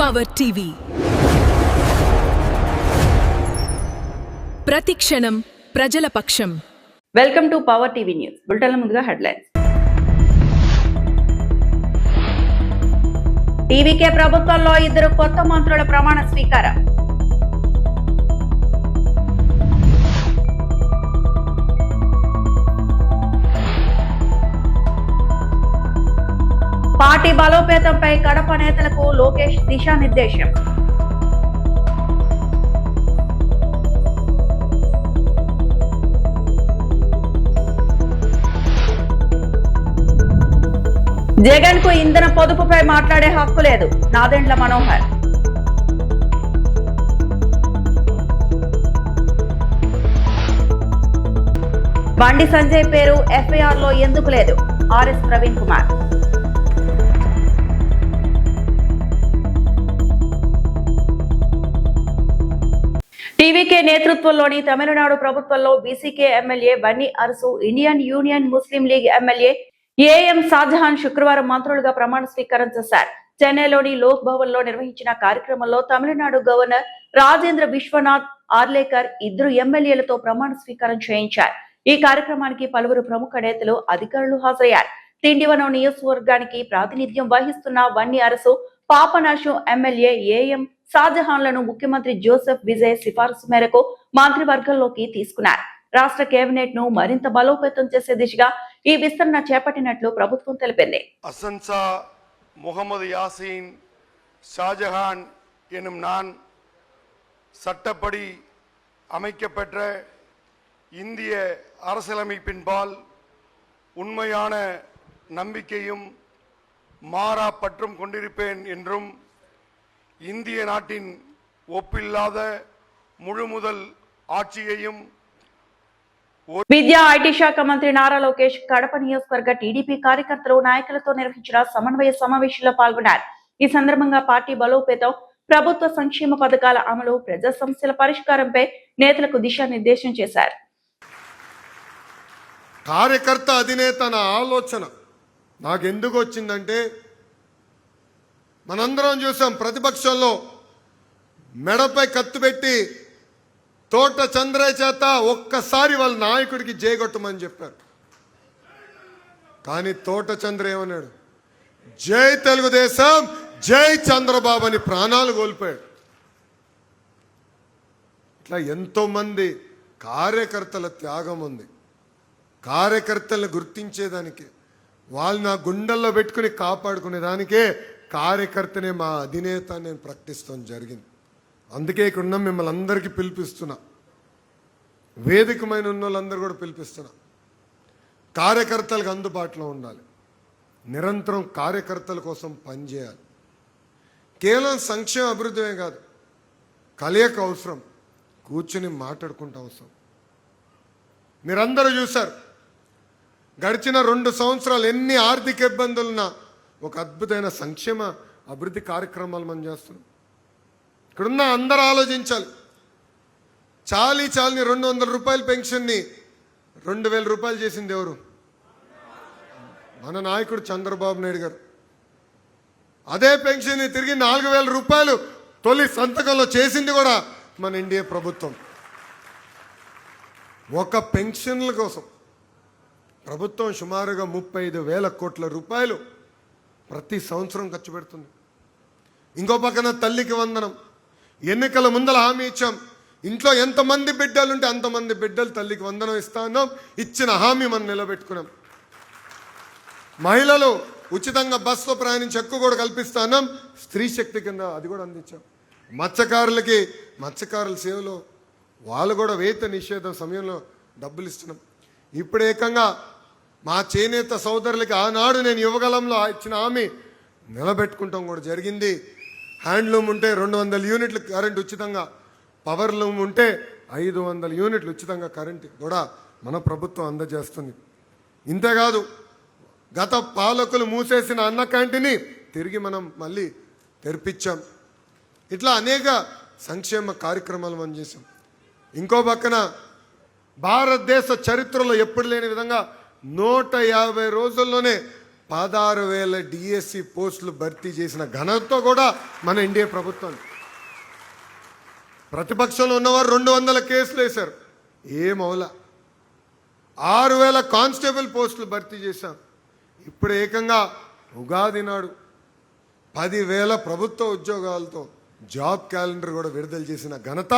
Power TV ప్రతిక్షణం ప్రజల పక్షం. Welcome to Power TV news. బులెటిన్ల ముందుగా హెడ్లైన్స్. టీవీకే ప్రభుత్వంలో 2 కొత్త మంత్రుల ప్రమాణ స్వీకారం. పార్టీ బలోపేతంపై కడప నేతలకు లోకేష్ దిశానిర్దేశం. జగన్ కు ఇంధన పొదుపుపై మాట్లాడే హక్కు లేదు, నాదెండ్ల మనోహర్. బండి సంజయ్ పేరు ఎఫ్ఐఆర్ లో ఎందుకు లేదు, ఆర్ఎస్ ప్రవీణ్ కుమార్. టీవీకే నేతృత్వంలోని తమిళనాడు ప్రభుత్వంలో VCK MLA Vanni Arasu, Indian Union Muslim League MLA A M Shahjahan శుక్రవారం మంత్రులుగా ప్రమాణ స్వీకారం చేశారు. చెన్నైలోని లోక్ భవన్ లో నిర్వహించిన కార్యక్రమంలో తమిళనాడు గవర్నర్ రాజేంద్ర విశ్వనాథ్ ఆర్లేకర్ 2 ఎమ్మెల్యేలతో ప్రమాణ స్వీకారం చేయించారు. ఈ కార్యక్రమానికి పలువురు ప్రముఖ నేతలు, అధికారులు హాజరయ్యారు. తిండివనం నియోజకవర్గానికి ప్రాతినిధ్యం వహిస్తున్న వన్నీ అరసు, పాపనాశం ఎమ్మెల్యే ఏఎం షాజహాన్లను ముఖ్యమంత్రి జోసెఫ్ విజయ్ సిఫారసు మేరకు మంత్రివర్గంలోకి తీసుకున్నారు. రాష్ట్ర కేబినెట్ ను మరింత బలోపేతం చేసే దిశగా ఈ విస్తరణ చేపట్టినట్లు ప్రభుత్వం తెలిపింది. அசன்சா முகமது யாசின் ஷாஜஹான் எனும் நான் சட்டப்படி அமைக்கப்பெற்ற இந்திய அரசியலமைப்பின்பால் உண்மையான நம்பிக்கையும் மாறா பற்றும் கொண்டிருப்பேன் என்றும் இந்திய நாட்டின் ஒப்பில்லாத முழுமுதல் ஆட்சியையும். విద్యా ఐటీ శాఖ మంత్రి నారా లోకేష్ కడప నియోజకవర్గ టీడీపీ కార్యకర్తలు, నాయకులతో నిర్వహించిన సమన్వయ సమావేశంలో పాల్గొన్నారు. ఈ సందర్భంగా పార్టీ బలోపేతం, ప్రభుత్వ సంక్షేమ పథకాల అమలు, ప్రజా సమస్యల పరిష్కారంపై నేతలకు దిశానిర్దేశం చేశారు. కార్యకర్త అధినేత నా ఆలోచన నాకెందుకు వచ్చిందంటే, మనందరం చూసాం ప్రతిపక్షంలో మెడపై కత్తి పెట్టి తోట చంద్రయ్య చేత ఒక్కసారి వాళ్ళ నాయకుడికి జయగొట్టమని చెప్పారు. కానీ తోట చంద్ర ఏమన్నాడు? జై తెలుగుదేశం, జై చంద్రబాబు అని ప్రాణాలు కోల్పోయాడు. ఇట్లా ఎంతో మంది కార్యకర్తల త్యాగం ఉంది. కార్యకర్తలను గుర్తించేదానికి, వాళ్ళు నా గుండెల్లో పెట్టుకుని కాపాడుకునేదానికే కార్యకర్తనే మా అధినేత నేను ప్రకటిస్తాం జరిగింది. అందుకే ఇక్కడ ఉన్న మిమ్మల్ని అందరికీ పిలిపిస్తున్నా, వేదికమైన ఉన్న వాళ్ళందరూ కూడా పిలిపిస్తున్నా. కార్యకర్తలకు అందుబాటులో ఉండాలి, నిరంతరం కార్యకర్తల కోసం పనిచేయాలి. కేవలం సంక్షేమ అభివృద్ధిమే కాదు, కలయిక అవసరం, కూర్చుని మాట్లాడుకుంటూ అవసరం. మీరందరూ చూశారు గడిచిన 2 సంవత్సరాలు ఎన్ని ఆర్థిక ఇబ్బందులున్నా ఒక అద్భుతమైన సంక్షేమ అభివృద్ధి కార్యక్రమాలు మనం చేస్తున్నాం. ఇక్కడున్న అందరూ ఆలోచించాలి. చాలని 200 రూపాయల పెన్షన్ని 2000 రూపాయలు చేసింది ఎవరు? మన నాయకుడు చంద్రబాబు నాయుడు గారు. అదే పెన్షన్ని తిరిగి 4000 రూపాయలు తొలి సంతకంలో చేసింది కూడా మన ఎన్డీఏ ప్రభుత్వం. ఒక పెన్షన్ల కోసం ప్రభుత్వం సుమారుగా 35,000 కోట్ల రూపాయలు ప్రతి సంవత్సరం ఖర్చు పెడుతుంది. ఇంకో పక్కన తల్లికి వందనం. ఎన్నికల ముందల హామీ ఇచ్చాం, ఇంట్లో ఎంతమంది బిడ్డలుంటే అంతమంది బిడ్డలు తల్లికి వందనం ఇస్తా ఉన్నాం. ఇచ్చిన హామీ మనం నిలబెట్టుకున్నాం. మహిళలు ఉచితంగా బస్సులో ప్రయాణించి హక్కు కూడా కల్పిస్తాం. స్త్రీ శక్తి కింద అది కూడా అందించాం. మత్స్యకారులకి మత్స్యకారుల సేవలో వాళ్ళు కూడా వేత నిషేధం సమయంలో డబ్బులు ఇస్తున్నాం. ఇప్పుడు ఏకంగా మా చేనేత సోదరులకి ఆనాడు నేను యువగలంలో ఇచ్చిన హామీ నిలబెట్టుకుంటాం కూడా జరిగింది. హ్యాండ్లూమ్ ఉంటే 200 యూనిట్లు కరెంట్ ఉచితంగా, పవర్ లూమ్ ఉంటే 500 యూనిట్లు ఉచితంగా కరెంట్ కూడా మన ప్రభుత్వం అందజేస్తుంది. ఇంతేకాదు, గత పాలకులు మూసేసిన అన్న క్యాంటీన్ని తిరిగి మనం మళ్ళీ తెరిపించాం. ఇట్లా అనేక సంక్షేమ కార్యక్రమాలు మనం చేసాం. ఇంకో పక్కన భారతదేశ చరిత్రలో ఎప్పుడు లేని విధంగా 150 రోజుల్లోనే 16,000 డిఎస్సి పోస్టులు భర్తీ చేసిన ఘనతతో కూడా మన ఎన్డీఏ ప్రభుత్వం. ప్రతిపక్షంలో ఉన్నవారు 200 కేసులు వేశారు, ఏమవులా. 6,000 కానిస్టేబుల్ పోస్టులు భర్తీ చేశాం. ఇప్పుడు ఏకంగా ఉగాది నాడు 10,000 ప్రభుత్వ ఉద్యోగాలతో జాబ్ క్యాలెండర్ కూడా విడుదల చేసిన ఘనత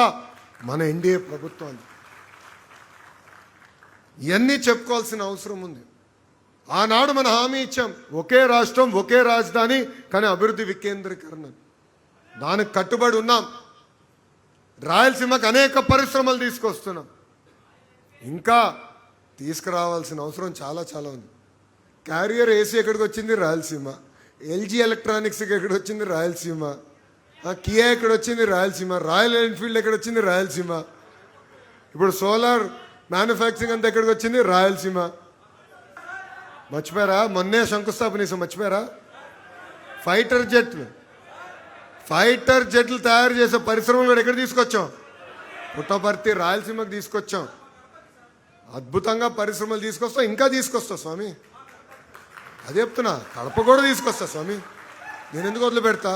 మన ఎన్డీఏ ప్రభుత్వాన్ని. ఇవన్నీ చెప్పుకోవాల్సిన అవసరం ఉంది. ఆనాడు మన హామీ ఇచ్చాం, ఒకే రాష్ట్రం ఒకే రాజధాని కానీ అభివృద్ధి వికేంద్రీకరణ. దానికి కట్టుబడి ఉన్నాం. రాయలసీమకు అనేక పరిశ్రమలు తీసుకొస్తున్నాం. ఇంకా తీసుకురావాల్సిన అవసరం చాలా చాలా ఉంది. క్యారియర్ ఏసీ ఎక్కడికి వచ్చింది? రాయలసీమ. ఎల్జీ ఎలక్ట్రానిక్స్కి ఎక్కడ వచ్చింది? రాయలసీమ. కియా ఎక్కడ వచ్చింది? రాయలసీమ. రాయల్ ఎన్ఫీల్డ్ ఎక్కడ వచ్చింది? రాయలసీమ. ఇప్పుడు సోలార్ మ్యానుఫ్యాక్చరింగ్ అంతా ఎక్కడికి వచ్చింది? రాయలసీమ. మర్చిపోయారా? మొన్నే శంకుస్థాపన చేసాం, మర్చిపోయారా? ఫైటర్ జెట్లు తయారు చేసే పరిశ్రమలు కూడా ఎక్కడ తీసుకొచ్చాం? పుట్టపర్తి, రాయలసీమకు తీసుకొచ్చాం. అద్భుతంగా పరిశ్రమలు తీసుకొస్తాం, ఇంకా తీసుకొస్తా స్వామి. అదే చెప్తున్నా, కడప కూడా తీసుకొస్తా స్వామి. నేను ఎందుకు వదిలిపెడతా?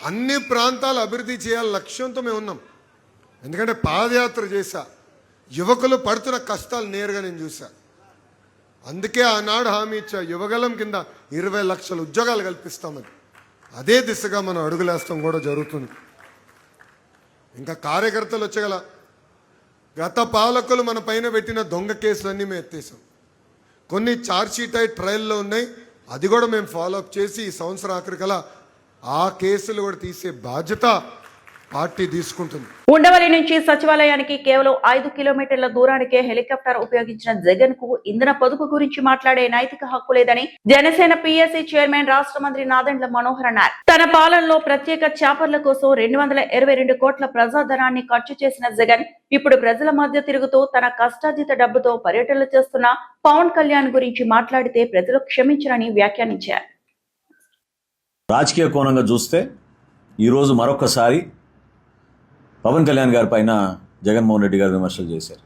అన్ని ప్రాంతాలు అభివృద్ధి చేయాలి లక్ష్యంతో మేము ఉన్నాం. ఎందుకంటే పాదయాత్ర చేశా, యువకులు పడుతున్న కష్టాలు నేరుగా నేను చూసా. అందుకే ఆనాడు హామీ ఇచ్చా, యువగలం కింద 20 లక్షల ఉద్యోగాలు కల్పిస్తామని. అదే దిశగా మనం అడుగులేస్తాం కూడా జరుగుతుంది. ఇంకా కార్యకర్తలు వచ్చగల గత పాలకులు మన పైన పెట్టిన దొంగ కేసులన్నీ మేము ఎత్తేసాం. కొన్ని ఛార్జ్షీట్ అయి ట్రయల్లో ఉన్నాయి, అది కూడా మేము ఫాలోఅప్ చేసి ఈ సంవత్సరం ఆఖరికల్లా ఆ కేసులు కూడా తీసే బాధ్యత పార్టీ తీసుకుంటుంది. ఉండవల్లి నుంచి సచివాలయానికి కేవలం 5 కిలోమీటర్ల దూరానికే హెలికాప్టర్ ఉపయోగించిన జగన్ కు ఇంధన పొదుపు గురించి మాట్లాడే నైతిక హక్కు లేదని జనసేన పిఎస్సి చైర్మన్ రాష్ట్ర మంత్రి నాదెండ్ల మనోహర్ అన్నారు. తన పాలనలో ప్రత్యేక చాపర్ల కోసం 222 కోట్ల ప్రజాధనాన్ని ఖర్చు చేసిన జగన్ ఇప్పుడు ప్రజల మధ్య తిరుగుతూ తన కష్టార్జిత డబ్బుతో పర్యటనలు చేస్తున్న పవన్ కళ్యాణ్ గురించి మాట్లాడితే ప్రజలు క్షమించరని వ్యాఖ్యానించారు. రాజకీయ కోణంగా చూస్తే ఈరోజు మరొకసారి పవన్ కళ్యాణ్ గారి పైన జగన్మోహన్ రెడ్డి గారు విమర్శలు చేశారు.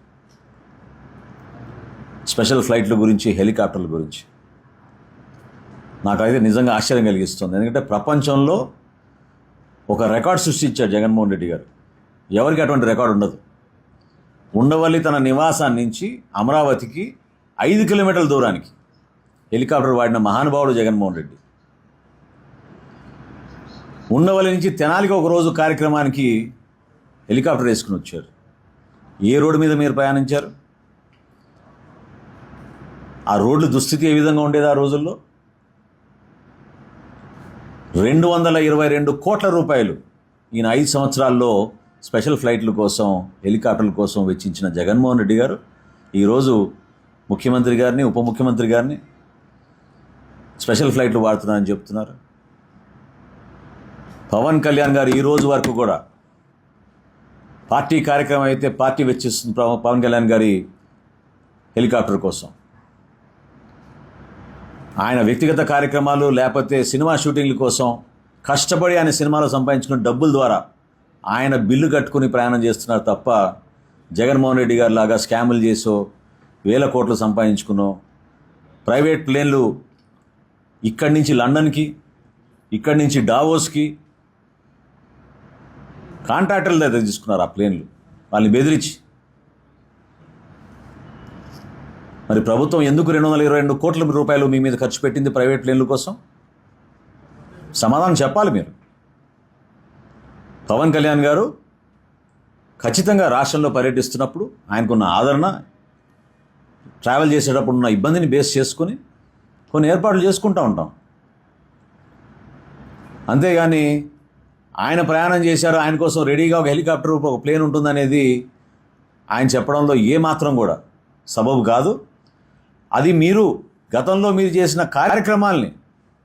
స్పెషల్ ఫ్లైట్ల గురించి, హెలికాప్టర్ల గురించి నాకైతే నిజంగా ఆశ్చర్యం కలిగిస్తుంది. ఎందుకంటే ప్రపంచంలో ఒక రికార్డ్ సృష్టించాడు జగన్మోహన్ రెడ్డి గారు. ఎవరికి అటువంటి రికార్డు ఉండదు. ఉండవల్లి తన నివాసాన్ని నుంచి అమరావతికి 5 కిలోమీటర్ల దూరానికి హెలికాప్టర్ వాడిన మహానుభావుడు జగన్మోహన్ రెడ్డి. ఉండవల్లి నుంచి తెనాలికి ఒకరోజు కార్యక్రమానికి హెలికాప్టర్ వేసుకుని వచ్చారు. ఏ రోడ్డు మీద మీరు ప్రయాణించారు? ఆ రోడ్ల దుస్థితి ఏ విధంగా ఉండేది ఆ రోజుల్లో? 222 కోట్ల రూపాయలు ఈయన 5 సంవత్సరాల్లో స్పెషల్ ఫ్లైట్ల కోసం, హెలికాప్టర్ల కోసం వెచ్చించిన జగన్మోహన్ రెడ్డి గారు ఈరోజు ముఖ్యమంత్రి గారిని, ఉప ముఖ్యమంత్రి గారిని స్పెషల్ ఫ్లైట్లు వాడుతున్నారని చెప్తున్నారు. పవన్ కళ్యాణ్ గారు ఈ రోజు వరకు కూడా పార్టీ కార్యక్రమం అయితే పార్టీ వెచ్చిస్తుంది పవన్ కళ్యాణ్ గారి హెలికాప్టర్ కోసం. ఆయన వ్యక్తిగత కార్యక్రమాలు లేకపోతే సినిమా షూటింగ్ల కోసం కష్టపడి ఆయన సినిమాలో సంపాదించుకున్న డబ్బుల ద్వారా ఆయన బిల్లు కట్టుకుని ప్రయాణం చేస్తున్నారు తప్ప జగన్మోహన్ రెడ్డి గారి లాగా స్కాములు చేసో, 1000 కోట్లు సంపాదించుకునో, ప్రైవేట్ ప్లేన్లు ఇక్కడి నుంచి లండన్కి, ఇక్కడి నుంచి డావోస్కి కాంట్రాక్టర్ల దగ్గర తీసుకున్నారు ఆ ప్లేన్లు, వాళ్ళని బెదిరించి. మరి ప్రభుత్వం ఎందుకు 222 కోట్ల రూపాయలు మీ మీద ఖర్చు పెట్టింది ప్రైవేట్ ప్లేన్ల కోసం? సమాధానం చెప్పాలి మీరు. పవన్ కళ్యాణ్ గారు ఖచ్చితంగా రాష్ట్రంలో పర్యటిస్తున్నప్పుడు ఆయనకున్న ఆదరణ, ట్రావెల్ చేసేటప్పుడు ఉన్న ఇబ్బందిని బేస్ చేసుకుని కొన్ని ఏర్పాట్లు చేసుకుంటూ ఉంటాం. అంతేగాని ఆయన ప్రయాణం చేశారు, ఆయన కోసం రెడీగా ఒక హెలికాప్టర్, ఒక ప్లేన్ ఉంటుందనేది ఆయన చెప్పడంలో ఏమాత్రం కూడా సబబు కాదు. అది మీరు గతంలో మీరు చేసిన కార్యక్రమాల్ని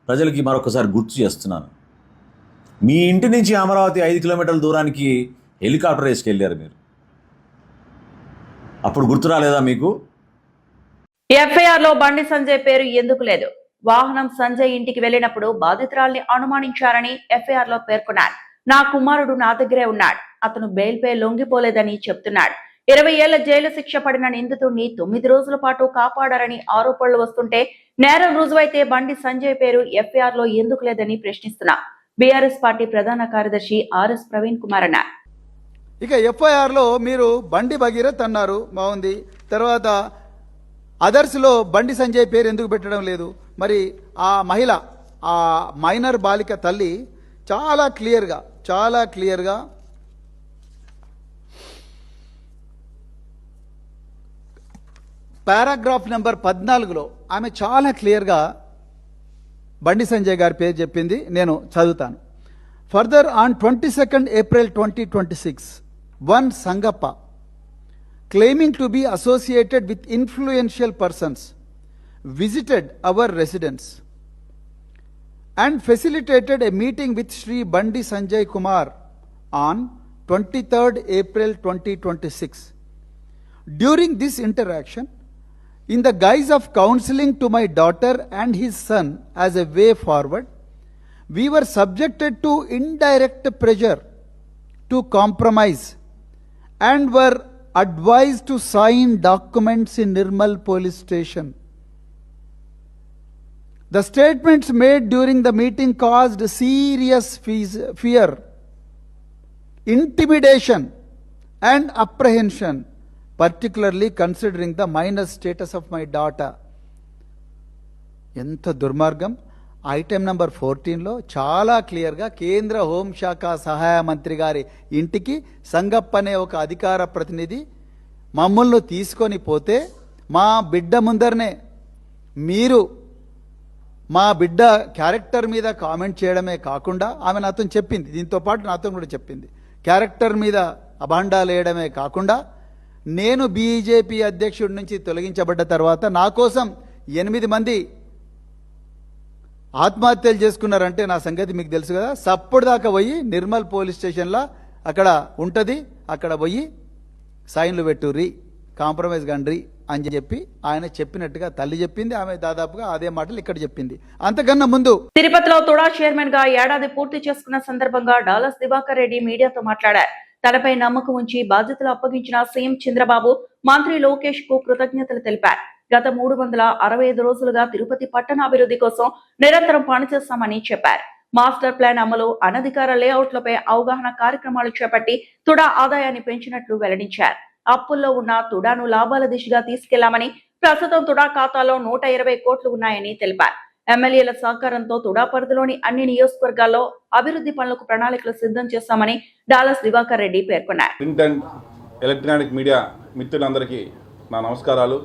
ప్రజలకి మరొకసారి గుర్తు చేస్తున్నాను. మీ ఇంటి నుంచి అమరావతి 5 కిలోమీటర్ల దూరానికి హెలికాప్టర్ వేసుకెళ్ళారు మీరు. అప్పుడు గుర్తు రాలేదా మీకు? ఎఫ్ఐఆర్ లో బండి సంజయ్ పేరు ఎందుకు లేదు? వాహనం సంజయ్ ఇంటికి వెళ్లినప్పుడు బాధితురాల్ని అనుమానించారని ఎఫ్ఐఆర్ లో పేర్కొన్నారు. నా కుమారుడు నా దగ్గరే ఉన్నాడు, అతను బెయిల్ పై లొంగిపోలేదని చెప్తున్నాడు. 20 ఏళ్ల జైలు శిక్ష పడిన నిందితుడిని 9 రోజుల పాటు కాపాడారని ఆరోపణలు వస్తుంటే నేరం రుజువైతే బండి సంజయ్ పేరు ఎఫ్ఐఆర్ లో ఎందుకు లేదని ప్రశ్నిస్తున్నా బీఆర్ఎస్ పార్టీ ప్రధాన కార్యదర్శి ఆర్ఎస్ ప్రవీణ్ కుమార్ అన్నారు. ఇక ఎఫ్ఐఆర్లో మీరు బండి భగీరథ్ అన్నారు, బాగుంది. తర్వాత అదర్స్లో బండి సంజయ్ పేరు ఎందుకు పెట్టడం లేదు? మరి ఆ మహిళ, ఆ మైనర్ బాలిక తల్లి చాలా క్లియర్గా పారాగ్రాఫ్ నెంబర్ 14లో ఆమె చాలా క్లియర్గా బండి సంజయ్ గారి పేరు చెప్పింది. నేను చదువుతాను. Further on 22nd April 2026, one Sangappa claiming to be associated with influential persons visited our residence and facilitated a meeting with Sri Bandi Sanjay Kumar on 23rd April 2026. During this interaction, in the guise of counseling to my daughter and his son as a way forward, we were subjected to indirect pressure to compromise and were advised to sign documents in Nirmal police station. The statements made during the meeting caused serious fear, intimidation and apprehension, particularly considering the minor status of my daughter. ఎంత దుర్మార్గం! Item number 14లో చాలా క్లియర్గా కేంద్ర హోంశాఖ సహాయ మంత్రి గారి ఇంటికి సంగప్ప అనే ఒక అధికార ప్రతినిధి మమ్మల్ని తీసుకొని పోతే మా బిడ్డ ముందరనే మీరు మా బిడ్డ క్యారెక్టర్ మీద కామెంట్ చేయడమే కాకుండా ఆమె నాతో చెప్పింది, దీంతో పాటు నాతో కూడా చెప్పింది, క్యారెక్టర్ మీద అభాండాలు వేయడమే కాకుండా నేను బీజేపీ అధ్యక్షుడి నుంచి తొలగించబడ్డ తర్వాత నా కోసం 8 మంది ఆత్మహత్యలు చేసుకున్నారంటే నా సంగతి మీకు తెలుసు కదా. సప్పుడు దాకా పోయి నిర్మల్ పోలీస్ స్టేషన్లో అక్కడ ఉంటుంది, అక్కడ పోయి సైన్లు పెట్టుర్రి, కాంప్రమైజ్ కండ్రి అని చెప్పి ఆయన చెప్పినట్టుగా తల్లి చెప్పింది. ఆమె దాదాపుగా అదే మాటలు ఇక్కడ చెప్పింది. అంతకన్నా ముందు తిరుపతిలో తుడా చైర్మన్ గా ఏడాది పూర్తి చేసుకున్న సందర్భంగా డాలస్ దివాకర్ రెడ్డి మీడియాతో మాట్లాడారు. తనపై నమ్మకం ఉంచి బాధ్యతలు అప్పగించిన సీఎం చంద్రబాబు, మంత్రి లోకేష్ కు కృతజ్ఞతలు తెలిపారు. గత 365 రోజులుగా తిరుపతి పట్టణాభివృద్ధి కోసం నిరంతరం పనిచేస్తామని చెప్పారు. మాస్టర్ ప్లాన్ అమలు, అనధికార లేఅవుట్లపై అవగాహన కార్యక్రమాలు చేపట్టి తుడా ఆదాయాన్ని పెంచినట్లు వెల్లడించారు. అప్పుల్లో ఉన్న తుడాను లాభాల దిశగా తీసుకెళ్లామని, ప్రస్తుతం తుడా ఖాతాలో 120 కోట్లు ఉన్నాయని తెలిపారు. ఎమ్మెల్యేల సహకారంతో తుడా పరిధిలోని అన్ని నియోజకవర్గాల్లో అభివృద్ధి పనులకు ప్రణాళికలు సిద్ధం చేస్తామని డాలస్ దివాకర్ రెడ్డి పేర్కొన్నారు. ప్రింట్ అండ్ ఎలక్ట్రానిక్ మీడియా మిత్రులందరికీ నా నమస్కారాలు.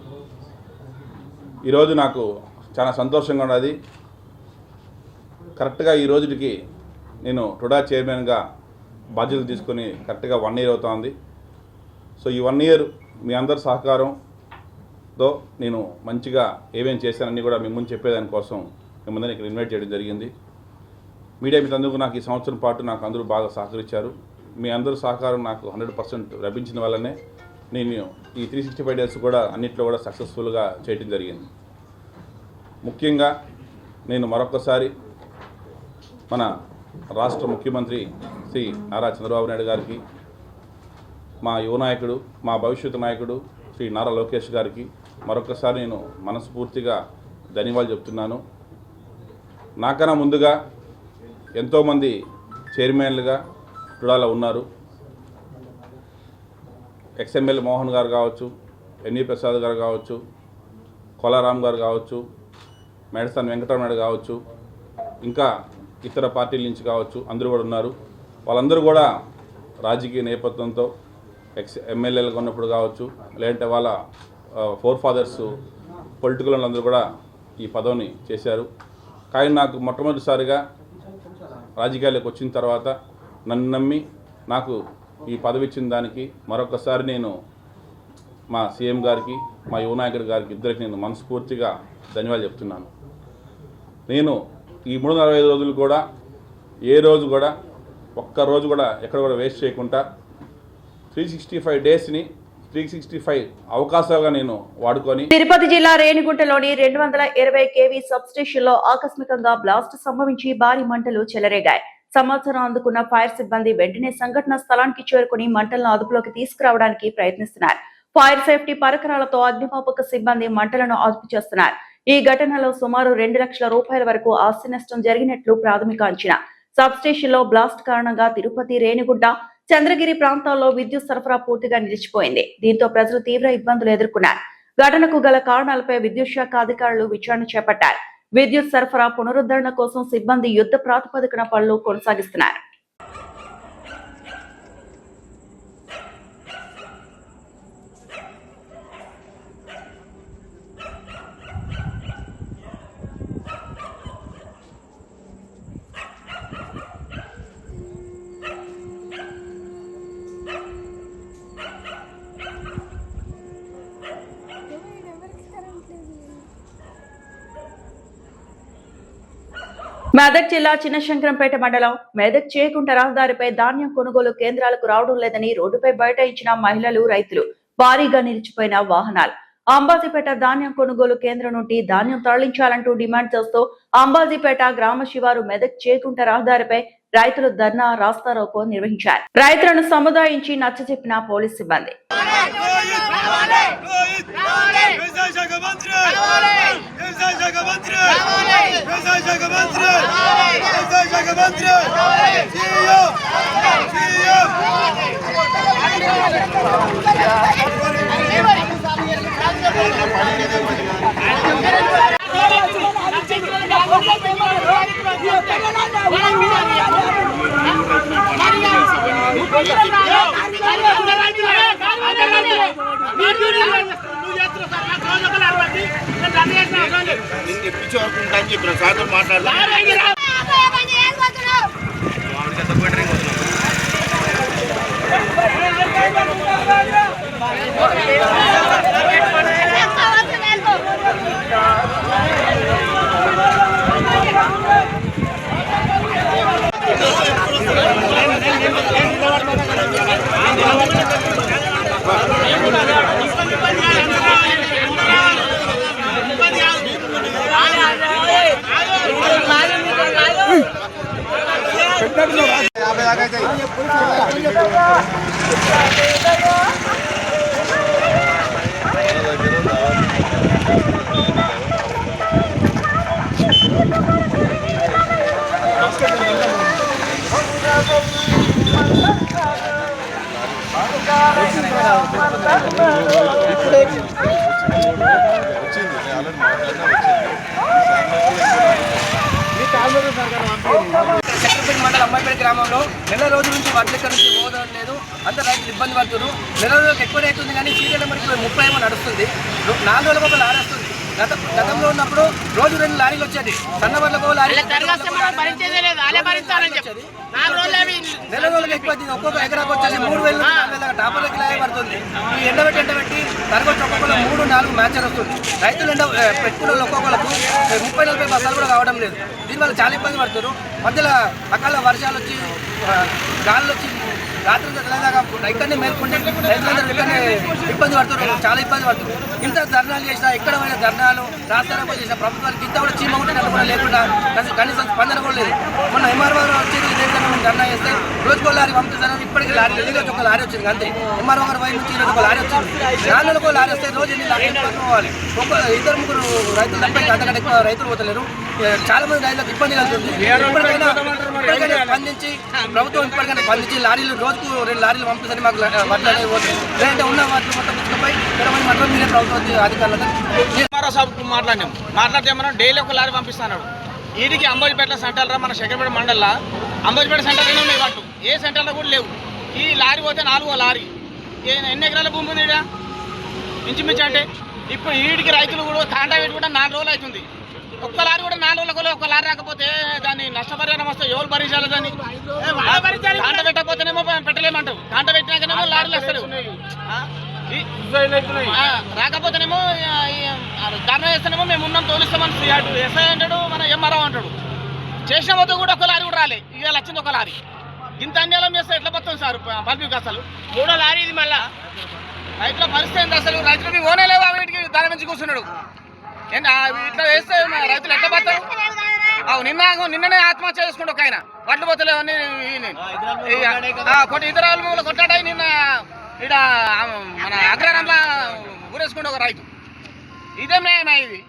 ఈరోజు నాకు చాలా సంతోషంగా ఉన్నది. కరెక్ట్గా ఈ రోజుకి నేను టుడా చైర్మన్గా బాధ్యతలు తీసుకొని కరెక్ట్గా 1 year అవుతుంది. సో ఈ 1 year మీ అందరి సహకారంతో నేను మంచిగా ఏమేమి చేశానని కూడా మీ ముందు చెప్పేదానికోసం మిమ్మల్ని ఇక్కడ ఇన్వైట్ చేయడం జరిగింది. మీడియా మిత్రులందరూ నాకు ఈ సంవత్సరం పాటు నాకు అందరూ బాగా సహకరించారు. మీ అందరూ సహకారం నాకు 100% లభించిన వల్లనే నేను ఈ 365 days కూడా అన్నింటిలో కూడా సక్సెస్ఫుల్గా చేయడం జరిగింది. ముఖ్యంగా నేను మరొకసారి మన రాష్ట్ర ముఖ్యమంత్రి శ్రీ నారా చంద్రబాబు నాయుడు గారికి, మా యువ నాయకుడు, మా భవిష్యత్తు నాయకుడు శ్రీ నారా లోకేష్ గారికి మరొకసారి నేను మనస్ఫూర్తిగా ధన్యవాదాలు చెప్తున్నాను. నాకన్నా ముందుగా ఎంతోమంది చైర్మన్లుగా టుడాలో ఉన్నారు. ఎక్స్ఎమ్మెల్యే మోహన్ గారు కావచ్చు, ఎన్వి ప్రసాద్ గారు కావచ్చు, కోలారాం గారు కావచ్చు, మేడసాని వెంకటరమణ కావచ్చు, ఇంకా ఇతర పార్టీల నుంచి కావచ్చు, అందరూ కూడా ఉన్నారు. వాళ్ళందరూ కూడా రాజకీయ నేపథ్యంతో ఎమ్మెల్యేలుగా ఉన్నప్పుడు కావచ్చు, లేదంటే వాళ్ళ ఫోర్ ఫాదర్స్ పొలిటికల్ వాళ్ళందరూ కూడా ఈ పదవిని చేశారు. కానీ నాకు మొట్టమొదటిసారిగా రాజకీయాలకు వచ్చిన తర్వాత నన్ను నమ్మి నాకు ఈ పదవి ఇచ్చిన దానికి మరొకసారి నేను మా సీఎం గారికి, మా యువ నాయకుడి గారికి ఇద్దరికి నేను మనస్ఫూర్తిగా ధన్యవాదాలు చెప్తున్నాను. నేను ఈ 365 రోజులు కూడా ఏ రోజు కూడా ఒక్కరోజు కూడా ఎక్కడ కూడా వేస్ట్ చేయకుండా 365 daysని 365 అవకాశాలుగా నేను వాడుకొని తిరుపతి జిల్లా రేణిగుంటలోని 220 kV సబ్ స్టేషన్ లో ఆకస్మికంగా బ్లాస్ట్ సంభవించి భారీ మంటలు చెలరేగాయి. సమాచారం అందుకున్న ఫైర్ సిబ్బంది వెంటనే సంఘటన స్థలానికి చేరుకుని మంటలను అదుపులోకి తీసుకురావడానికి ప్రయత్నిస్తున్నారు. ఫైర్ సేఫ్టీ పరికరాలతో అగ్నిమాపక సిబ్బంది మంటలను అదుపు చేస్తున్నారు. ఈ ఘటనలో సుమారు 2 లక్షల రూపాయల వరకు ఆస్తి నష్టం జరిగినట్లు ప్రాథమిక అంచనా. సబ్స్టేషన్ లో బ్లాస్ట్ కారణంగా తిరుపతి, రేణిగుంట, చంద్రగిరి ప్రాంతాల్లో విద్యుత్ సరఫరా పూర్తిగా నిలిచిపోయింది. దీంతో ప్రజలు తీవ్ర ఇబ్బందులు ఎదుర్కొన్నారు. ఘటనకు గల కారణాలపై విద్యుత్ శాఖ అధికారులు విచారణ చేపట్టారు. విద్యుత్ సరఫరా పునరుద్ధరణ కోసం సిబ్బంది యుద్ధ ప్రాతిపదికన పనులు కొనసాగిస్తున్నారు. మెదక్ జిల్లా చిన్నశంకరంపేట మండలం మెదక్ చేకుంట రహదారిపై ధాన్యం కొనుగోలు కేంద్రాలకు రావడం లేదని రోడ్డుపై బైఠాయించిన మహిళలు, రైతులు. భారీగా నిలిచిపోయిన వాహనాలు. అంబాజీపేట ధాన్యం కొనుగోలు కేంద్రం నుండి ధాన్యం తరలించాలంటూ డిమాండ్ చేస్తూ అంబాజీపేట గ్రామ శివారు మెదక్ చేకుంట రహదారిపై రైతులు ధర్నా, రాస్తారోకో నిర్వహించారు. రైతులను సముదాయించి నచ్చజెప్పిన పోలీస్ సిబ్బంది. సెక్రటరీ మండలం అమ్మాయిపేట గ్రామంలో నెల రోజుల నుంచి వడ్ల ఇక్కడ నుంచి పోవడం లేదు. అందరు రైతులు ఇబ్బంది పడుతున్నారు. నెల రోజులకు ఎక్కువ అవుతుంది కానీ సీరియల్ నెంబర్కి 30 ఏమో నడుస్తుంది. 4 రోజులకు ఒక లారీ వస్తుంది. గతంలో ఉన్నప్పుడు రోజు 2 లారీలు వచ్చేది. సన్నవర్లకు లారీ నెల రోజులకు ఎక్కువ ఒక్కొక్క ఎకరాకు వచ్చేసి 3,000 టాపర్లకి లాగే పడుతుంది. ఈ ఎండబెట్టి తరగతి ఒక్కొక్కరు 3-4 మ్యాచర్ వస్తుంది. రైతులు పెట్టుకున్న ఒక్కొక్కరికి 30-40 బస్తాలు కూడా కావడం లేదు. దీనివల్ల చాలా ఇబ్బంది పడుతున్నారు. మధ్యలో అకాల వర్షాలు వచ్చి గాలులు వచ్చి రాత్రి తెల్లదాకా ఇక్కడనే మేల్కొంటే రైతులందరూ ఇక్కడనే ఇబ్బంది పడుతున్నారు. చాలా ఇబ్బంది పడుతున్నారు. ఇంత ధర్నాలు చేసినా, ఎక్కడ పోయిన ధర్నాలు, రాస్తారోకో చేసిన ప్రభుత్వానికి ఇంత కూడా చీమ కొట్టినట్టు కూడా లేకుండా కనీసం స్పందన కూడా లేదు. మొన్న ఎంఆర్ఓ వచ్చి ధర్నా చేస్తే రోజుకో లారీ పంపిస్తారని ఇప్పటికీ లారీ ఈరోజు ఒక లారీ వచ్చింది. అంతే ఎంఆర్ఓ గారి వైపు నుంచి ఈరోజు ఒక లారీ వచ్చింది. 4 నెలలకు లారీ వస్తే రోజు 8 లారీలు పోవాలి. 2-3 రైతులు తప్ప అంతకంటే ఎక్కువ రైతులు పోతలేరు. చాలా మంది రైతులకు ఇబ్బంది కలుగుతుంది. ఇప్పటికైనా స్పందించి ప్రభుత్వం ఇప్పటికైనా స్పందించి లారీలు రోజుకు 2 లారీలు పంపిస్తుంది. మాకు వడ్లు అనేది పోతుంది. లేదంటే ఉన్న వాటిని మొత్తం పుచ్చుకుపోయి 20 మంది మీరే ప్రభుత్వం అధికారులతో మాట్లాడితే మనం డైలీ ఒక లారీ పంపిస్తున్నాడు. వీడికి అంబాజీపేట సెంటర్ మన శంకరపేట మండలంలో అంబాజీపేట సెంటర్ ఎన్నో ఉన్నాయి. వాటి ఏ సెంటర్లో కూడా లేవు. ఈ లారీ పోతే 4వ లారీ. ఎన్ని ఎకరాల భూమి ఉంది ఇక్కడ ఇంచుమించు అంటే ఇప్పుడు వీడికి రైతులు కూడా కాంటా పెట్టి కూడా 4 రోజులు అవుతుంది. ఒక్క లారీ కూడా 4 రోజులకు ఒక లారీ రాకపోతే దాన్ని నష్టపరిహారం వస్తే ఎవరు భరించాలి? దాన్ని కాంట పెట్టకపోతేనేమో పెట్టలేమంటావు. కాంట పెట్టినాకనేమో లారీలు వస్తారు. రాకపోతేనేమో ధర్నా చేస్తేనేమో మేము ఉన్నాం తోలిస్తామని అటు ఎస్ఐ అంటాడు, మన ఎంఆర్ఓ అంటాడు. చేసిన పోతే కూడా ఒక లారీ కూడా రాలే. ఇవాళ వచ్చింది ఒక లారీ. ఇంత అన్యాయం చేస్తే ఎట్లా పోతుంది సార్ పబ్లిక్? అసలు 3వ లారీ ఇది. మళ్ళా రైతుల పరిస్థితి ఏంటి అసలు? రైతులకి ఓనేలేవా? వీటికి ధర నుంచి కూర్చున్నాడు. ఇట్లా వేస్తే రైతులు ఎట్లా పోతారు? నిన్ననే ఆత్మహత్య చేసుకుంటూ ఒక ఆయన వడ్లు పోతలేవు ఇతర కొట్టాడాయి నిన్న ఇక్కడ మన అగ్రహారంలో ఊరేసుకుంటూ ఒక రైతు. ఇదేం న్యాయమా ఇది?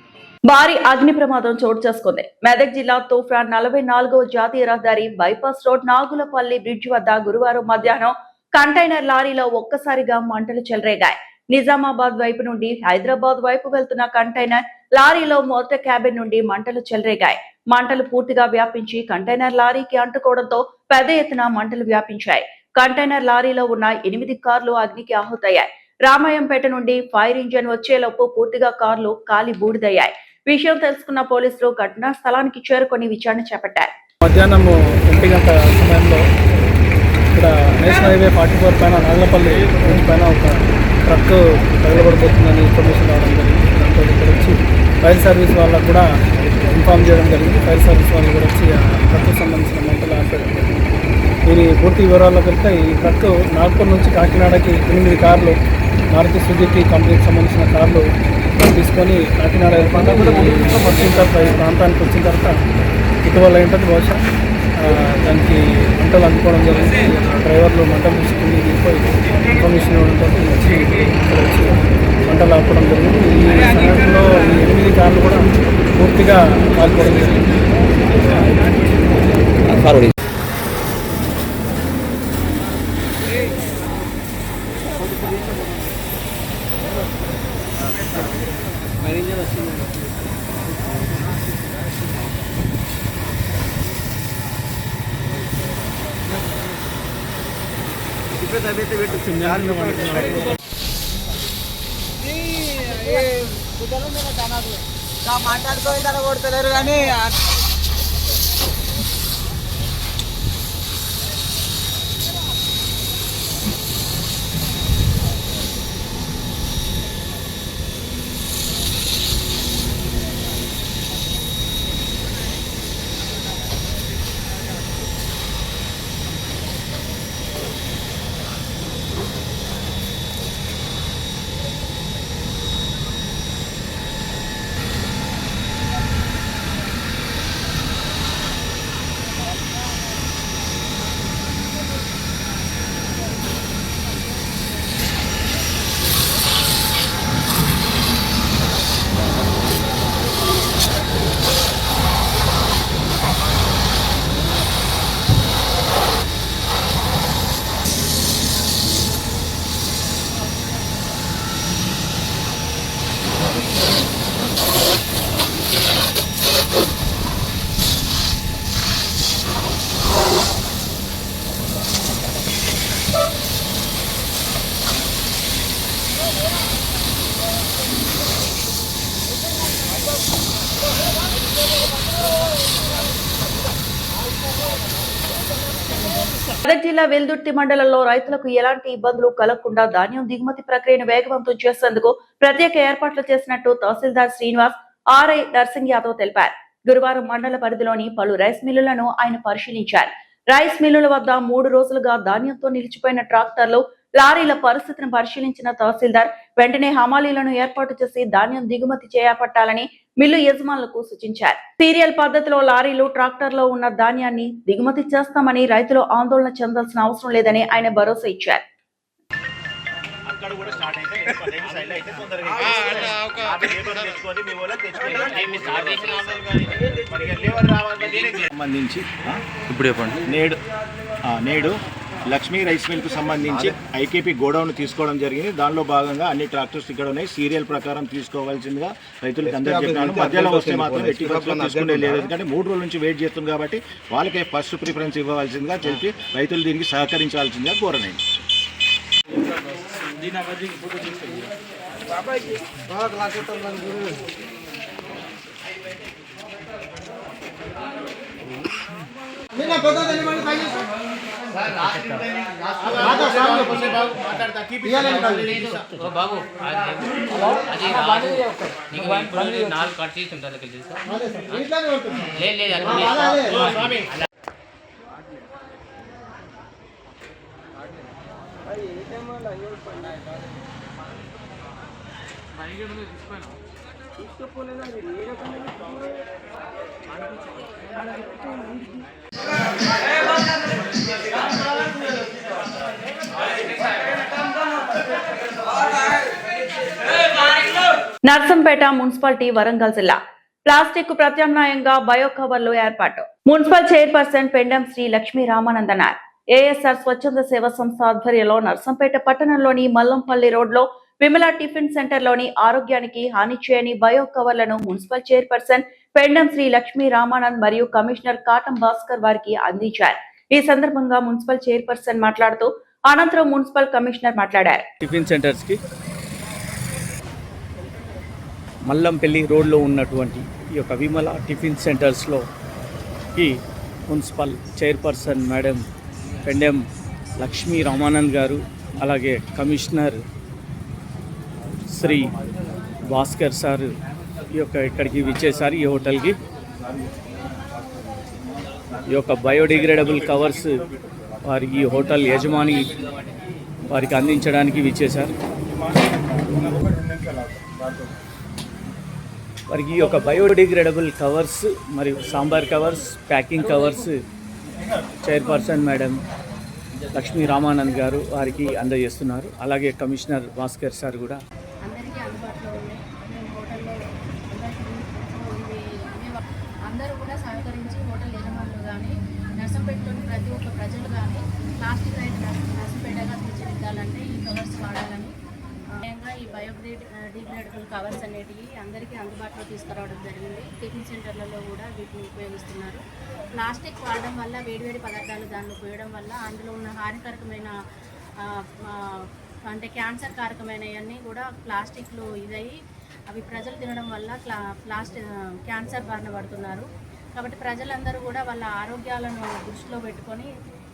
భారీ అగ్ని ప్రమాదం చోటు చేసుకుంది. మెదక్ జిల్లా తూఫాన్ 44వ జాతీయ రహదారి బైపాస్ రోడ్ నాగులపల్లి బ్రిడ్జ్ వద్ద గురువారం మధ్యాహ్నం కంటైనర్ లారీలో ఒక్కసారిగా మంటలు చెలరేగాయి. నిజామాబాద్ వైపు నుండి హైదరాబాద్ వైపు వెళ్తున్న కంటైనర్ లారీలో మొదటి క్యాబిన్ నుండి మంటలు చెలరేగాయి. మంటలు పూర్తిగా వ్యాపించి కంటైనర్ లారీకి అంటుకోవడంతో పెద్ద ఎత్తున మంటలు వ్యాపించాయి. కంటైనర్ లారీలో ఉన్న 8 కార్లు అగ్నికి ఆహుతయ్యాయి. రామాయంపేట నుండి ఫైర్ ఇంజిన్ వచ్చేలోపు పూర్తిగా కార్లు కాలి బూడిదయ్యాయి. విషయం తెలుసుకున్న పోలీసులు ఘటనా స్థలానికి చేరుకొని విచారణ చేపట్టారు. మధ్యాహ్నం 1 గంట సమయంలో ఇక్కడ నేషనల్ హైవే 44 పైన నాగలపల్లి రోడ్డు పైన ఒక ట్రక్ తగలబడిపోతుందని ఇన్ఫర్మేషన్ రావడం జరిగింది. దాంతో ఇక్కడ వచ్చి ఫైర్ సర్వీస్ వాళ్ళకు కూడా ఇన్ఫార్మ్ చేయడం జరిగింది. ఫైర్ సర్వీస్ వాళ్ళు కూడా వచ్చి ఆ ట్రక్కు సంబంధించిన మంటలు ఆపేయడం జరిగింది. దీని పూర్తి వివరాల్లోకి వెళ్తే ఈ ట్రక్ నాగ్పూర్ నుంచి కాకినాడకి 8 కార్లు మారుతి సుజుకి కంపెనీకి సంబంధించిన కార్లు తీసుకొని కాకినాడ వెళ్ళకుండా వచ్చిన తర్వాత ఈ ప్రాంతానికి వచ్చిన తర్వాత ఇటీవల ఏంటంటే బహుశా దానికి మంటలు అందుకోవడం జరిగింది. డ్రైవర్లు మంటలు తీసుకుని దిగిపోయి ఇన్ఫర్మేషన్ ఇవ్వడంతో వచ్చి మంటలు ఆపడం జరిగింది. ఈ సమయంలో ఈ 8 కార్లు కూడా పూర్తిగా కాల్పోవడం జరిగింది. మాట్లాడుకోవాలి తన కొడతలేరు కానీ మెదక్ జిల్లా వెల్దుర్తి మండలంలో రైతులకు ఎలాంటి ఇబ్బందులు కలగకుండా ధాన్యం దిగుమతి ప్రక్రియను వేగవంతం చేసేందుకు ప్రత్యేక ఏర్పాట్లు చేసినట్టు తహసీల్దార్ శ్రీనివాస్ ఆర్ఐ నర్సింగ్ యాదవ్ తెలిపారు. గురువారం మండల పరిధిలోని పలు రైస్ మిల్లులను ఆయన పరిశీలించారు. రైస్ మిల్లుల వద్ద 3 రోజులుగా ధాన్యంతో నిలిచిపోయిన ట్రాక్టర్లు, లారీల పరిస్థితిని పరిశీలించిన తహసీల్దార్ వెంటనే హమాలీలను ఏర్పాటు చేసి ధాన్యం దిగుమతి చేపట్టాలని మిల్లు యజమానులకు సూచించారు. సీరియల్ పద్ధతిలో లారీలు, ట్రాక్టర్లో ఉన్న ధాన్యాన్ని దిగుమతి చేస్తామని రైతులు ఆందోళన చెందాల్సిన అవసరం లేదని ఆయన భరోసా ఇచ్చారు. సంబంధించి ఇప్పుడు చెప్పండి. నేడు లక్ష్మీ రైస్ మిల్కు సంబంధించి ఐకేపీ గోడౌన్ తీసుకోవడం జరిగింది. దానిలో భాగంగా అన్ని ట్రాక్టర్స్ ఇక్కడ ఉన్నాయి. సీరియల్ ప్రకారం తీసుకోవాల్సిందిగా రైతులకు అందరూ చెప్పాను. మధ్యలో వస్తే మాత్రం ఎట్టి పరిస్థితుల్లో తీసుకునే లేదు. ఎందుకంటే 3 రోజుల నుంచి వెయిట్ చేస్తుంది కాబట్టి వాళ్ళకే ఫస్ట్ ప్రిఫరెన్స్ ఇవ్వవలసిందిగా చెప్పి రైతులు దీనికి సహకరించాల్సిందిగా కోరనండి. బాబు అది 4 కట్ చేసి ఉంటుంది లేదు నర్సంపేట మున్సిపాలిటీ వరంగల్ జిల్లా ప్లాస్టిక్ కు ప్రత్యామ్నాయంగా బయో కవర్లు ఏర్పాటు. మున్సిపల్ చైర్పర్సన్ పెండం శ్రీ లక్ష్మీ రామానంద్ అన్నారు. ఏఎస్ఆర్ స్వచ్ఛంద సేవా సంస్థ ఆధ్వర్యంలో నర్సంపేట పట్టణంలోని మల్లంపల్లి రోడ్లో విమలా టిఫిన్ సెంటర్ లోని ఆరోగ్యానికి హాని చేయని బయో కవర్లను మున్సిపల్ చైర్పర్సన్ పెండం శ్రీ లక్ష్మీ రామానంద్ మరియు కమిషనర్ కాటం భాస్కర్ వారికి అందించారు. ఈ సందర్భంగా మున్సిపల్ చైర్పర్సన్ మాట్లాడుతూ అనంతరం మున్సిపల్ కమిషనర్ మాట్లాడారు. టిఫిన్ సెంటర్స్ కి మల్లంపల్లి రోడ్లో ఉన్నటువంటి ఈ యొక్క విమల టిఫిన్ సెంటర్స్లో ఈ municipal chairperson madam Pendem Lakshmi Ramanand గారు, అలాగే కమిషనర్ శ్రీ భాస్కర్ సార్ ఇక్కడికి విచ్చేసారు. ఈ హోటల్కి ఈ యొక్క బయోడిగ్రేడబుల్ కవర్స్ వారికి ఈ హోటల్ యజమాని వారికి అందించడానికి విచ్చేశారు. వారికి ఈ యొక్క బయోడిగ్రేడబుల్ కవర్స్ మరియు sambar covers, packing covers chairperson madam Lakshmi Ramanand గారు వారికి అందజేస్తున్నారు. అలాగే కమిషనర్ భాస్కర్ సార్ కూడా అందరికీ అందుబాటులో ఉన్నాయి. మేము హోటల్లో అందరూ కూడా సహకరించి హోటల్ యజమానులు కానీ నర్సంపేటలోని ప్రతి ఒక్క ప్రజలు కానీ ప్లాస్టిక్ రైట్ నర్సంపేటగా తీర్చిదిద్దాలంటే ఈ కవర్స్ వాడాలని ముఖ్యంగా ఈ బయోడిగ్రేడబుల్ కవర్స్ అనేటివి అందరికీ అందుబాటులో తీసుకురావడం జరిగింది. టిఫిన్ సెంటర్లలో కూడా వీటిని ఉపయోగిస్తున్నారు. ప్లాస్టిక్ వాడడం వల్ల వేడివేడి పదార్థాలు దాన్ని పోయడం వల్ల అందులో ఉన్న హానికరకమైన అంటే క్యాన్సర్ కారకమైనవన్నీ కూడా ప్లాస్టిక్లో ఇదయ్యి అవి ప్రజలు తినడం వల్ల క్యాన్సర్ బారిన పడుతున్నారు. కాబట్టి ప్రజలందరూ కూడా వాళ్ళ ఆరోగ్యాలను దృష్టిలో పెట్టుకొని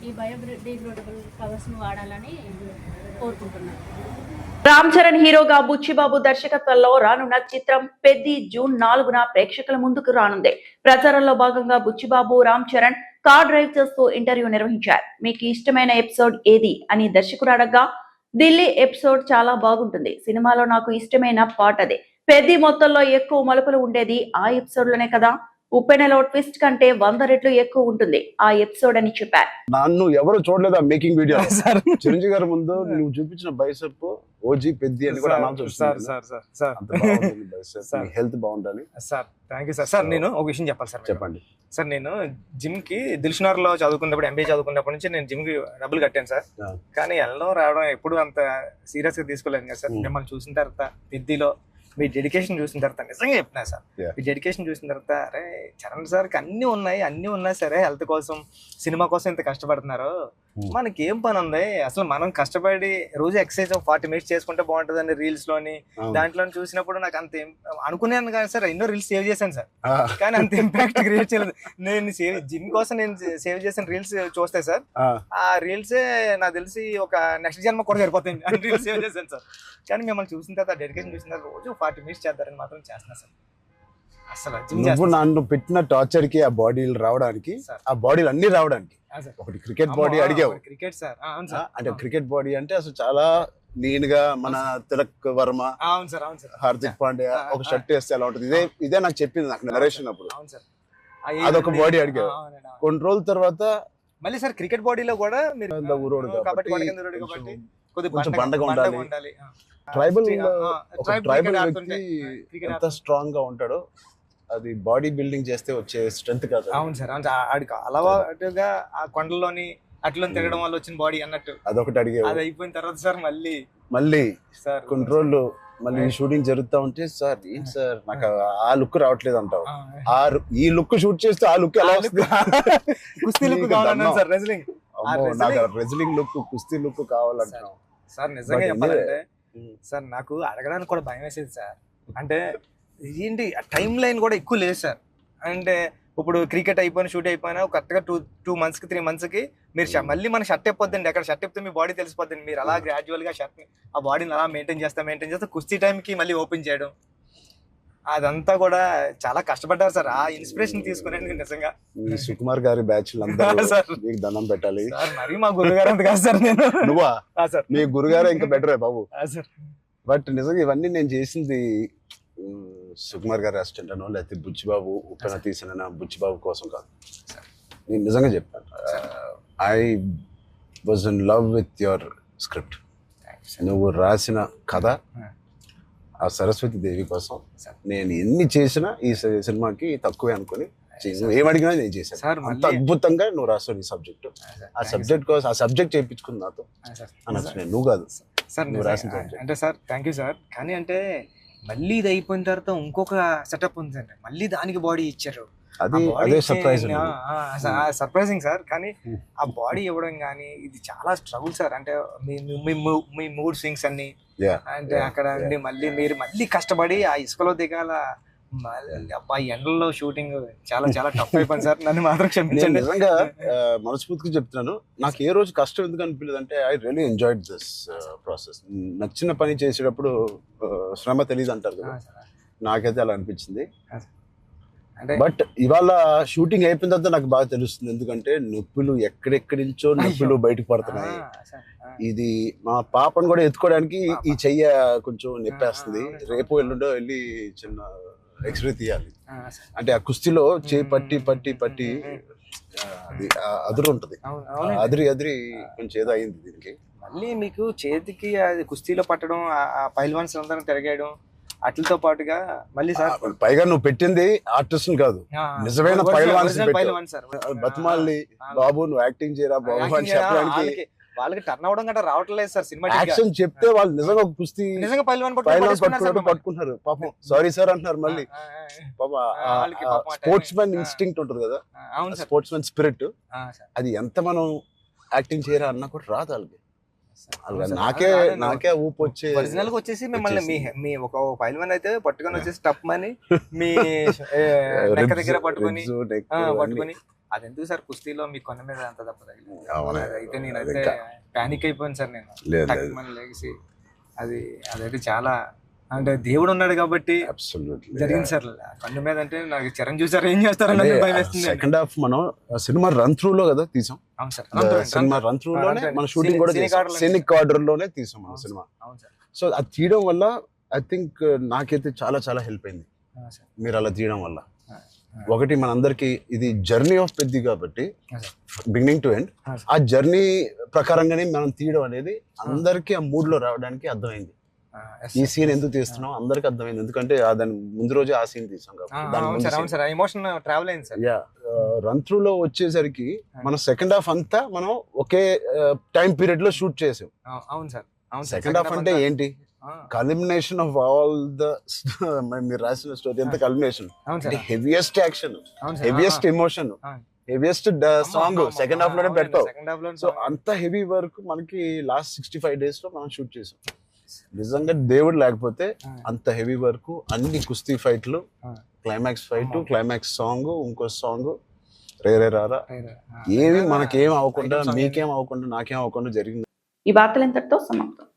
ఈ బయోడిగ్రేడబుల్ కవర్స్ను వాడాలని కోరుకుంటున్నారు. రామ్ చరణ్ హీరోగా బుచ్చిబాబు దర్శకత్వంలో రానున్న చిత్రం పెద్ది జూన్ 4న ప్రేక్షకుల ముందుకు రానుంది. ప్రచారంలో భాగంగా బుచ్చిబాబు, రామ్ చరణ్ కార్ డ్రైవ్ చేస్తూ ఇంటర్వ్యూ నిర్వహించారు. మీకు ఇష్టమైన ఎపిసోడ్ ఏది అని దర్శకుడు అడగ్గా ఢిల్లీ ఎపిసోడ్ చాలా బాగుంటుంది. సినిమాలో నాకు ఇష్టమైన పార్ట్ అదే. పెద్ది మొత్తంలో ఎక్కువ మలుపులు ఉండేది ఆ ఎపిసోడ్ లోనే కదా. ఉప్పెనలో ట్విస్ట్ కంటే 100 రెట్లు ఎక్కువ ఉంటుంది ఆ ఎపిసోడ్ అని చెప్పారు. నన్ను ఎవరు చూడలేదు ఆ మేకింగ్ వీడియో. చిరంజీవి గారి ముందు నువ్వు చూపించిన బైసెప్ ఓజీ పెద్ది అని కూడా హెల్త్ బాగుండాలి sir. Thank you sir. Sir నేను ఒక విషయం చెప్పాలి సార్. చెప్పండి సార్. నేను జిమ్ కి దిల్షునగర్ లో చదువుకున్నప్పుడు MBA చదువుకున్నప్పటి నుంచి నేను జిమ్ కి డబ్బులు కట్టాను సార్. కానీ వెళ్ళడం రావడం ఎప్పుడు అంత సీరియస్ గా తీసుకోలేను కదా సార్. మిమ్మల్ని చూసిన తర్వాత పెద్దిలో మీ డెడికేషన్ చూసిన తర్వాత నిజంగా చెప్తున్నా సార్, మీ డెడికేషన్ చూసిన తర్వాత అరే చరణ్ సార్కి అన్నీ ఉన్నాయి సరే హెల్త్ కోసం సినిమా కోసం ఇంత కష్టపడుతున్నారు, మనకి ఏం పని ఉంది అసలు, మనం కష్టపడి రోజు ఎక్సర్సైజ్ 40 మినిట్స్ చేసుకుంటే బాగుంటుందండి రీల్స్ లోని దాంట్లో చూసినప్పుడు నాకు అంత అనుకున్నాను కానీ సార్ ఎన్నో రీల్స్ సేవ్ చేశాను సార్, కానీ అంత ఇంపాక్ట్ క్రియేట్ చేయలేదు. నేను జిమ్ కోసం నేను సేవ్ చేసిన రీల్స్ చూస్తే సార్ ఆ రీల్సే నాకు తెలిసి ఒక నెక్స్ట్ జన్మ కూడా సరిపోతుంది అని రీల్స్ సేవ్ చేశాను సార్. కానీ మిమ్మల్ని చూసిన తర్వాత డెడికేషన్ చూసిన తర్వాత రోజు 40 మినిట్స్ చేద్దారని మాత్రం చేస్తున్నా సార్. అసలు నువ్వు నన్ను పెట్టిన టార్చర్ కి ఆ బాడీలు రావడానికి, ఆ బాడీలు అన్ని రావడానికి ఒకటి క్రికెట్ బాడీ అడిగావు. క్రికెట్ సార్ అంటే క్రికెట్ బాడీ అంటే అసలు చాలా లీన్ గా మన తిలక్ వర్మ, హార్దిక్ పాండ్యా ఒక షర్ట్ వేస్తే ఎలా ఉంటుంది, ఇదే నాకు చెప్పింది నాకు నరేషన్ అప్పుడు. అదొక బాడీ అడిగావు. కొన్ని రోజుల తర్వాత మళ్ళీ సార్ క్రికెట్ బాడీలో కూడా ఊరోడు కొంచెం బండగా ఉండాలి. ట్రైబల్ వ్యక్తి ఎంత స్ట్రాంగ్ గా ఉంటాడో అది బాడీ బిల్డింగ్ చేస్తే వచ్చే స్ట్రెంత్ కాదు. అవును సార్. ఆడికి అలవాటుగా ఆ కొండలోని అట్లా తిరగడం వల్ల వచ్చిన బాడీ అన్నట్టు అదొకటి అడిగావు. అది అయిపోయిన తర్వాత సార్ మళ్ళీ సార్ కొన్ని రోజులు మళ్ళీ షూటింగ్ జరుగుతా ఉంటే సార్ ఏంటి సార్ నాకు ఆ లుక్ రావట్లేదు అంటావు. ఈ లుక్ షూట్ చేస్తే ఆ లుక్ ఎలా వస్తుంది? కుస్తీ లుక్ కావాలన్నా సార్, రెజ్లింగ్ రెజ్లింగ్ లుక్, కుస్తీ లుక్ కావాలంటావు సార్. నిజంగా చెప్పాలంటే సార్ నాకు అడగడానికి కూడా భయం వేసేది సార్. అంటే ఏంటి టైం లైన్ కూడా ఎక్కువ లేదు సార్. అంటే ఇప్పుడు క్రికెట్ అయిపోయిన షూట్ అయిపోయినా కరెక్ట్గా 2 months కి 3 months కి మీరు మళ్ళీ మన షర్ట్ అయిపోద్దండి. అక్కడ షర్ట్ అయిపోతే మీ బాడీ తెలిసిపోద్దండి. మీరు అలా గ్రాడ్యువల్గా షర్ట్ ఆ బాడీని అలా మెయింటైన్ చేస్తే కుస్తీ టైంకి మళ్ళీ ఓపెన్ చేయడం అదంతా కూడా చాలా కష్టపడ్డారు సార్. ఆ ఇన్స్పిరేషన్ తీసుకునే నిజంగా సుకుమార్ గారి బ్యాచ్ మీకు దండం పెట్టాలి. మరి మా గురుగారు అంత కాదు సార్. నేను నువ్వా సార్? మీ గురుగారే ఇంకా బెటరే బాబు. సార్ బట్ నిజంగా ఇవన్నీ నేను చేసింది సుకుమార్ గారి అసిస్టెంట్ అనో లేకపోతే బుచ్చిబాబు ఉప్పెన తీసిన బుచ్చిబాబు కోసం కాదు. నేను నిజంగా చెప్పాను, I was in love with your script. నువ్వు రాసిన కథ ఆ సరస్వతి దేవి కోసం నేను ఎన్ని చేసినా ఈ సినిమాకి తక్కువే అనుకుని నువ్వు ఏమడిగినా నేను చేశాను. అంత అద్భుతంగా నువ్వు రాస్తావు ఈ సబ్జెక్టు. ఆ సబ్జెక్ట్ కోసం ఆ సబ్జెక్ట్ చేయించుకుంది నాతో అనొచ్చు. నేను నువ్వు కాదు సార్ నువ్వు రాసిన సబ్జెక్ట్. అంటే సార్ థ్యాంక్ యూ సార్. కానీ అంటే మళ్ళీ ఇది అయిపోయిన తర్వాత ఇంకొక సెటప్ ఉంది అండి, మళ్ళీ దానికి బాడీ ఇచ్చారు. అదే సర్ప్రైజ్, సర్ప్రైజింగ్ సార్. కానీ ఆ బాడీ ఇవ్వడం కానీ ఇది చాలా స్ట్రగుల్ సార్. అంటే మీ మూడ్ స్వింగ్స్ అన్ని అంటే అక్కడ అండి మళ్ళీ మీరు మళ్ళీ కష్టపడి ఆ ఇసుకలో దిగాల, అబ్బాయి ఎండల్లో షూటింగ్ చాలా చాలా టఫ్ అయిపోయింది సార్. నన్ను మాత్రం క్షమించండి. నిజంగా మనస్ఫూర్తిగా చెప్తున్నాను, నాకు ఏ రోజు కష్టం ఎందుకు అనిపించలేదు అంటే I really enjoyed this process. నచ్చిన పని చేసేటప్పుడు శ్రమ తెలియదు అంటారు కదా, నాకైతే అలా అనిపించింది. బట్ ఇవాళ షూటింగ్ అయిపోయిన తర్వాత నాకు బాగా తెలుస్తుంది, ఎందుకంటే నొప్పులు ఎక్కడెక్కడి నుంచో నొప్పులు బయటకు పడుతున్నాయి. ఇది మా పాపను కూడా ఎత్తుకోవడానికి ఈ చెయ్య కొంచెం నొప్పేస్తుంది. రేపు ఎల్లుండో వెళ్ళి చిన్న ఎక్స్రే తీయాలి. అంటే ఆ కుస్తీలో చేయి పట్టి పట్టి పట్టి అది అదురు ఉంటది, అదిరి కొంచెం ఏదో అయింది దీనికి. మళ్ళీ మీకు చేతికి అది కుస్తీలో పట్టడం, ఆ పైల్వాన్స్ అందరం తిరగేయడం అట్లతో పాటుగా మళ్ళీ సార్ పైగా నువ్వు పెట్టింది ఆర్టిస్ట్ కాదు, నిజమైన పైల్వాన్స్ బతుమాలి బాబు నువ్వు యాక్టింగ్ చేయరా బాబు అని చెప్పడానికి వాళ్ళకి టర్న్ అవడం గట్రా రావట్లేదు సార్. సినిమా యాక్షన్ చెప్తే వాళ్ళు నిజంగా కుస్తీ నిజంగా పైల్వాన్ పట్టుకుంటున్నారు. పాపం సారీ సార్ అంటున్నారు. మళ్ళీ స్పోర్ట్స్ మ్యాన్ ఇన్స్టింక్ట్ ఉంటుంది కదా, స్పోర్ట్స్ మ్యాన్ స్పిరిట్, అది ఎంత మనం యాక్టింగ్ చేయరా అన్నా కూడా రాదు వాళ్ళకి. నాకే ఊపు వచ్చే ఒరిజినల్ వచ్చేసి మిమ్మల్ని మీ ఒక పైల్వాన్ అయితే పట్టుకొని వచ్చేసి టప్ అని మీ దగ్గర పట్టుకొని అది ఎందుకు సార్ కుస్తీలో మీ కొన్న మీద అంత దెబ్బ తగిలింది. అయితే నేనైతే పానిక్ అయిపోయాను సార్. నేను లేచి అదైతే చాలా అంటే దేవుడు ఉన్నాడు కాబట్టి జరిగింది సార్. కన్ను మీద అంటే నాకు చిరంజీవి సార్ ఏం చేస్తారని భయం వేస్తుంది. సెకండ్ హాఫ్ మనం సినిమా రన్ త్రూ లో కదా తీసాం. సినిమా రన్ త్రూ లోనే మన షూటింగ్ కూడా సీనిక్ ఆర్డర్ లోనే తీసాం మన సినిమా. సో అది తీయడం వల్ల ఐ థింక్ నాకైతే చాలా చాలా హెల్ప్ అయింది మీరు అలా తీయడం వల్ల. ఒకటి మనందరికి ఇది జర్నీ ఆఫ్ పెద్ది కాబట్టి బిగినింగ్ టు ఎండ్ ఆ జర్నీ ప్రకారంగానే మనం తీయడం అనేది అందరికి ఆ మూడ్ లో రావడానికి అర్థమైంది. ఈ సీన్ ఎందుకు తీస్తున్నాం అందరికి అర్థమైంది, ఎందుకంటే దాని ముందు రోజే ఆ సీన్ తీసాం కాబట్టి. రన్ త్రూ లో వచ్చేసరికి మన సెకండ్ హాఫ్ అంతా మనం ఒకే టైం పీరియడ్ లో షూట్ చేసాం. సెకండ్ హాఫ్ అంటే ఏంటి, కల్మినేషన్ ఆఫ్ ఆల్ ద మీరు రాసిన స్టోరీ అంతా culmination. Heaviest action, heaviest emotion, heaviest song second half లోనే పెడతావు. సో అంత హెవీ వర్క్ మనకి లాస్ట్ 65 days లో మనం షూట్ చేసాం. నిజంగా దేవుడు లేకపోతే అంత హెవీ వర్క్, అన్ని కుస్తీ ఫైట్లు, క్లైమాక్స్ ఫైట్, క్లైమాక్స్ సాంగ్, ఇంకో సాంగ్ రే రారా, ఏమి మనకేం అవ్వకుండా మీకేం అవ్వకుండా నాకేం అవ్వకుండా జరిగింది. ఈ వార్తలు ఇంతటితో సమాప్తం.